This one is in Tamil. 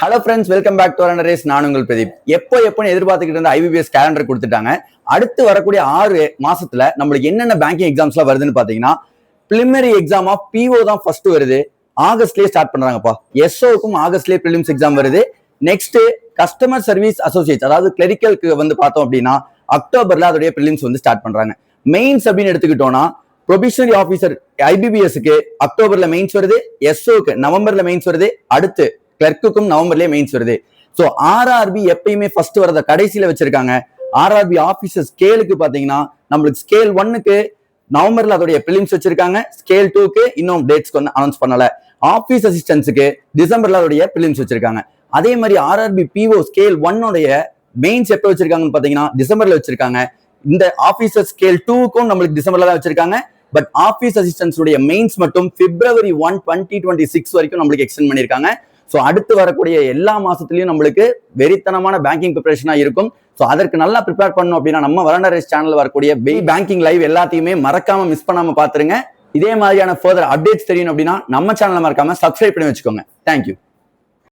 Hello friends, welcome back to race. நான் உங்கள் பிரதீப். எப்போன்னு எதிர்பார்த்துக்கிட்டு இருந்த IBPS கேலண்டர் கொடுத்துட்டாங்க. அடுத்து வரக்கூடிய 6 மாசத்துல நம்மளுக்கு என்னென்ன பேங்கிங் எக்ஸாம்ஸ்லாம் வருதுன்னு பாத்தீங்கன்னா, பிலிமினரி எக்ஸாம் ஆஃப் PO தான் ஃபர்ஸ்ட் வருது. ஆகஸ்ட்லயே ஸ்டார்ட் பண்றாங்கப்பா. SOக்கும் ஆகஸ்ட்லயே பிலிம்ஸ் எக்ஸாம் வருது. நெக்ஸ்ட் கஸ்டமர் சர்வீஸ் அசோசியேட்ஸ், அதாவது கிளரிக்கலுக்கு வந்து பார்த்தோம் அப்படின்னா அக்டோபர்ல அதோடைய பிலிம்ஸ் வந்து ஸ்டார்ட் பண்றாங்க. மெயின்ஸ் அப்படின்னு எடுத்துக்கிட்டோம்னா ப்ரொபிஷனரி ஆஃபீஸர் IBPSக்கு அக்டோபர்ல மெயின்ஸ் வருது, SOக்கு நவம்பர்ல மெயின்ஸ் வருது, அடுத்து கிளர்க்குக்கும் நவம்பர்லயே மெயின்ஸ் வருது. ஸோ RRB எப்பயுமே ஃபர்ஸ்ட் வரத கடைசியில வச்சிருக்காங்க. RRB ஆபீசர் ஸ்கேலுக்கு பாத்தீங்கன்னா நம்மளுக்கு ஸ்கேல் 1க்கு நவம்பர்ல அதோடைய பிலிம்ஸ் வச்சிருக்காங்க. ஸ்கேல் 2க்கு இன்னும் டேட்ஸ் வந்து அனௌன்ஸ் பண்ணல. ஆபீஸ் அசிஸ்டன்ஸுக்கு டிசம்பர்ல அதோடைய பிலிம்ஸ் வச்சிருக்காங்க. அதே மாதிரி RRB PO ஸ்கேல் 1 மெயின்ஸ் எப்போ வச்சிருக்காங்கன்னு பாத்தீங்கன்னா டிசம்பர்ல வச்சிருக்காங்க. இந்த ஆபீசர் ஸ்கேல் 2க்கும் நம்மளுக்கு டிசம்பர்ல தான் வச்சிருக்காங்க. பட் ஆபீஸ் அசிஸ்டன்ஸ் மெயின்ஸ் மட்டும் February 1, 2026 வரைக்கும் நம்மளுக்கு எக்ஸ்டெண்ட் பண்ணிருக்காங்க. ஸோ அடுத்து வரக்கூடிய எல்லா மாசத்துலயும் நம்மளுக்கு வெறித்தனமான பேங்கிங் ப்ரிப்பரேஷனா இருக்கும். ஸோ அதற்கு நல்லா ப்ரிப்பேர் பண்ணணும் அப்படின்னா நம்ம வரண்டரேஸ் சேனல் வரக்கூடிய பேங்கிங் லைவ் எல்லாத்தையுமே மறக்காம மிஸ் பண்ணாம பாத்துருங்க. இதே மாதிரியான ஃபர்தர் அப்டேட்ஸ் தெரியணும் அப்படின்னா நம்ம சேனலை மறக்காம சப்ஸ்கிரைப் பண்ணி வச்சுக்கோங்க. தேங்க்யூ.